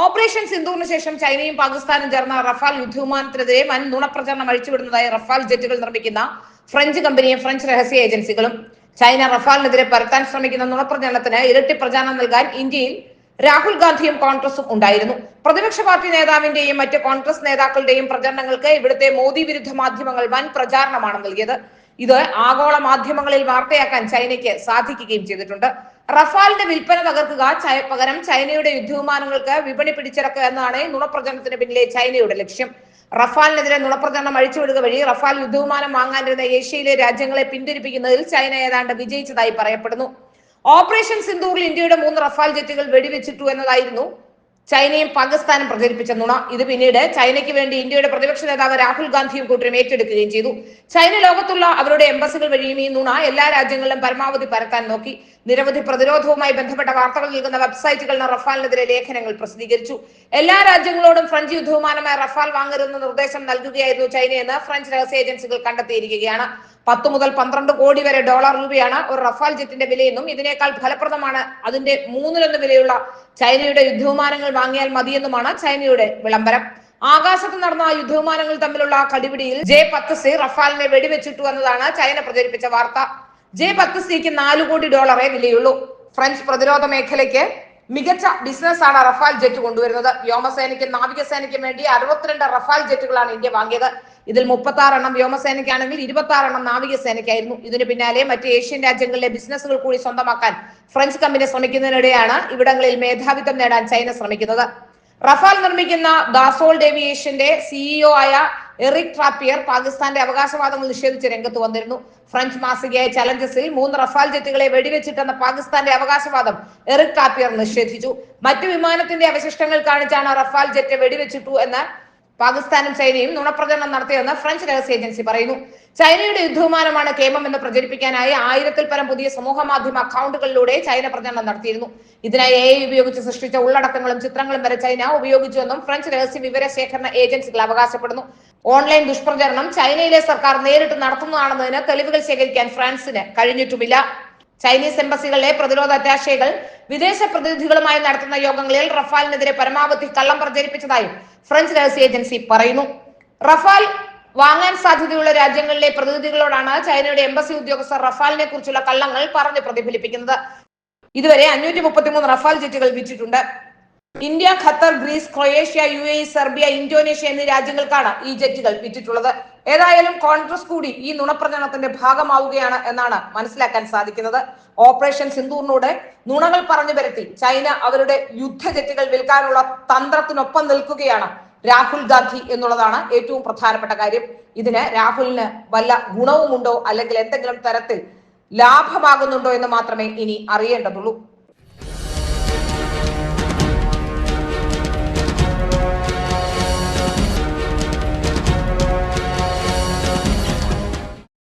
Operation സിന്ദൂറിന് ശേഷം ചൈനയും പാകിസ്ഥാനും ചേർന്ന റഫാൽ യുദ്ധവിമാനത്തിനെതിരെ വൻ നുണപ്രചരണം അഴിച്ചുവിടുന്നതായി റഫാൽ ജെറ്റുകൾ നിർമ്മിക്കുന്ന ഫ്രഞ്ച് കമ്പനിയും ഫ്രഞ്ച് രഹസ്യ ഏജൻസികളും. ചൈന റഫാലിനെതിരെ പരത്താൻ ശ്രമിക്കുന്ന നുണപ്രചരണത്തിന് ഇരട്ടി പ്രചാരണം നൽകാൻ ഇന്ത്യയിൽ രാഹുൽ ഗാന്ധിയും കോൺഗ്രസും ഉണ്ടായിരുന്നു. പ്രതിപക്ഷ പാർട്ടി നേതാവിന്റെയും മറ്റ് കോൺഗ്രസ് നേതാക്കളുടെയും പ്രചരണങ്ങൾക്ക് ഇവിടുത്തെ മോദി വിരുദ്ധ മാധ്യമങ്ങൾ വൻ പ്രചാരണമാണ് നൽകിയത്. ഇത് ആഗോള മാധ്യമങ്ങളിൽ വാർത്തയാക്കാൻ ചൈനയ്ക്ക് സാധിക്കുകയും ചെയ്തിട്ടുണ്ട്. റഫാലിന്റെ വിൽപ്പന തകർക്കുക, പകരം ചൈനയുടെ യുദ്ധവിമാനങ്ങൾക്ക് വിപണി പിടിച്ചെടുക്കുക എന്നാണ് നുണപ്രചരണത്തിന് പിന്നിലെ ചൈനയുടെ ലക്ഷ്യം. റഫാലിനെതിരെ നുണപ്രചരണം അഴിച്ചുവിടുക വഴി റഫാൽ യുദ്ധവിമാനം വാങ്ങാനിരുന്ന ഏഷ്യയിലെ രാജ്യങ്ങളെ പിന്തിരിപ്പിക്കുന്നതിൽ ചൈന ഏതാണ്ട് വിജയിച്ചതായി പറയപ്പെടുന്നു. ഓപ്പറേഷൻ സിന്ദൂറിൽ ഇന്ത്യയുടെ 3 റഫാൽ ജെറ്റുകൾ വെടിവെച്ചിട്ടു എന്നതായിരുന്നു ചൈനയും പാകിസ്ഥാനും പ്രചരിപ്പിച്ച നുണ. ഇത് പിന്നീട് ചൈനയ്ക്ക് വേണ്ടി ഇന്ത്യയുടെ പ്രതിപക്ഷ നേതാവ് രാഹുൽ ഗാന്ധിയും കൂട്ടരും ഏറ്റെടുക്കുകയും ചെയ്തു. ചൈന ലോകത്തുള്ള അവരുടെ എംബസികൾ വഴിയും ഈ നുണ എല്ലാ രാജ്യങ്ങളിലും പരമാവധി പരത്താൻ നോക്കി. നിരവധി പ്രതിരോധവുമായി ബന്ധപ്പെട്ട വാർത്തകൾ നൽകുന്ന വെബ്സൈറ്റുകൾ റഫാലിനെതിരെ ലേഖനങ്ങൾ പ്രസിദ്ധീകരിച്ചു. എല്ലാ രാജ്യങ്ങളോടും ഫ്രഞ്ച് യുദ്ധവിമാനമായ റഫാൽ വാങ്ങരുതെന്ന നിർദ്ദേശം നൽകുകയായിരുന്നു ചൈനയെന്ന് ഫ്രഞ്ച് രഹസ്യ ഏജൻസികൾ കണ്ടെത്തിയിരിക്കുകയാണ്. 10 മുതൽ 12 കോടി വരെ രൂപയാണ് ഒരു റഫാൽ ജെറ്റിന്റെ വിലയെന്നും ഇതിനേക്കാൾ ഫലപ്രദമാണ് അതിന്റെ 3-1 വിലയുള്ള ചൈനയുടെ യുദ്ധവിമാനങ്ങൾ വാങ്ങിയാൽ മതിയെന്നുമാണ് ചൈനയുടെ വിളംബരം. ആകാശത്ത് നടന്ന യുദ്ധവിമാനങ്ങൾ തമ്മിലുള്ള കടിപിടിയിൽ J-10C റഫാലിനെ വെടിവെച്ചിട്ടു എന്നതാണ് ചൈന പ്രചരിപ്പിച്ച വാർത്ത. J-10Cക്ക് $4 കോടി വിലയുള്ളൂ. ഫ്രഞ്ച് പ്രതിരോധ മേഖലയ്ക്ക് മികച്ച ബിസിനസ് ആണ് റഫാൽ ജെറ്റ് കൊണ്ടുവരുന്നത്. വ്യോമസേനയ്ക്കും നാവികസേനയ്ക്കും വേണ്ടി 62 റഫാൽ ജെറ്റുകളാണ് ഇന്ത്യ വാങ്ങിയത്. ഇതിൽ 36 എണ്ണം വ്യോമസേനയ്ക്കാണെങ്കിൽ 26 എണ്ണം നാവികസേനയ്ക്കായിരുന്നു. ഇതിന് പിന്നാലെ മറ്റ് ഏഷ്യൻ രാജ്യങ്ങളിലെ ബിസിനസ്സുകൾ കൂടി സ്വന്തമാക്കാൻ ഫ്രഞ്ച് കമ്പനി ശ്രമിക്കുന്നതിനിടെയാണ് ഇവിടങ്ങളിൽ മേധാവിത്വം നേടാൻ ചൈന ശ്രമിക്കുന്നത്. റഫാൽ നിർമ്മിക്കുന്ന ദാസോൾട്ട് ഏവിയേഷന്റെ സിഇഒ ആയ എറിക് ട്രാപ്പിയർ പാകിസ്ഥാന്റെ അവകാശവാദങ്ങൾ നിഷേധിച്ച് രംഗത്ത് വന്നിരുന്നു. ഫ്രഞ്ച് മാസികയായ ചലഞ്ചസിൽ 3 റഫാൽ ജെറ്റുകളെ വെടിവെച്ചിട്ടെന്ന പാകിസ്ഥാന്റെ അവകാശവാദം എറിക് ട്രാപ്പിയർ നിഷേധിച്ചു. മറ്റു വിമാനത്തിന്റെ അവശിഷ്ടങ്ങൾ കാണിച്ചാണ് റഫാൽ ജെറ്റ് വെടിവെച്ചിട്ടു എന്ന് പാകിസ്ഥാനും ചൈനയും നുണപ്രചരണം നടത്തിയെന്ന് ഫ്രഞ്ച് രഹസ്യ ഏജൻസി പറയുന്നു. ചൈനയുടെ യുദ്ധവിമാനമാണ് കേമം എന്ന് പ്രചരിപ്പിക്കാനായി 1000-ൽ പരം പുതിയ സമൂഹ മാധ്യമ അക്കൗണ്ടുകളിലൂടെ ചൈന പ്രചരണം നടത്തിയിരുന്നു. ഇതിനായി AI ഉപയോഗിച്ച് സൃഷ്ടിച്ച ഉള്ളടക്കങ്ങളും ചിത്രങ്ങളും വരെ ചൈന ഉപയോഗിച്ചുവെന്നും ഫ്രഞ്ച് രഹസ്യ വിവര ശേഖരണ ഏജൻസികൾ അവകാശപ്പെടുന്നു. ഓൺലൈൻ ദുഷ്പ്രചരണം ചൈനയിലെ സർക്കാർ നേരിട്ട് നടത്തുന്നതാണെന്നതിന് തെളിവുകൾ ശേഖരിക്കാൻ ഫ്രാൻസിന് കഴിഞ്ഞിട്ടുമില്ല. ചൈനീസ് എംബസികളിലെ പ്രതിരോധ അറ്റാഷേകൾ വിദേശ പ്രതിനിധികളുമായി നടത്തുന്ന യോഗങ്ങളിൽ റഫാലിനെതിരെ പരമാവധി കള്ളം പ്രചരിപ്പിച്ചതായും ഫ്രഞ്ച് രഹസ്യ ഏജൻസി പറയുന്നു. റഫാൽ വാങ്ങാൻ സാധ്യതയുള്ള രാജ്യങ്ങളിലെ പ്രതിനിധികളോടാണ് ചൈനയുടെ എംബസി ഉദ്യോഗസ്ഥർ റഫാലിനെ കുറിച്ചുള്ള കള്ളങ്ങൾ പറഞ്ഞു പ്രതിഫലിപ്പിക്കുന്നത്. ഇതുവരെ 533 റഫാൽ ജെറ്റുകൾ വിറ്റിട്ടുണ്ട്. India, Qatar, Greece, Croatia, UAE, Serbia, Indonesia എന്നീ രാജ്യങ്ങൾക്കാണ് ഈ ജെറ്റുകൾ വിറ്റിട്ടുള്ളത്. ഏതായാലും കോൺഗ്രസ് കൂടി ഈ നുണപ്രചരണത്തിന്റെ ഭാഗമാവുകയാണ് എന്നാണ് മനസ്സിലാക്കാൻ സാധിക്കുന്നത്. ഓപ്പറേഷൻ സിന്ദൂറിനോട് നുണകൾ പറഞ്ഞു വരുത്തി ചൈന അവരുടെ യുദ്ധ ജെറ്റുകൾ വിൽക്കാനുള്ള തന്ത്രത്തിനൊപ്പം നിൽക്കുകയാണ് രാഹുൽ ഗാന്ധി എന്നുള്ളതാണ് ഏറ്റവും പ്രധാനപ്പെട്ട കാര്യം. ഇതിന് രാഹുലിന് വല്ല ഗുണവുമുണ്ടോ അല്ലെങ്കിൽ എന്തെങ്കിലും തരത്തിൽ ലാഭമാകുന്നുണ്ടോ എന്ന് മാത്രമേ ഇനി അറിയേണ്ടതുള്ളൂ.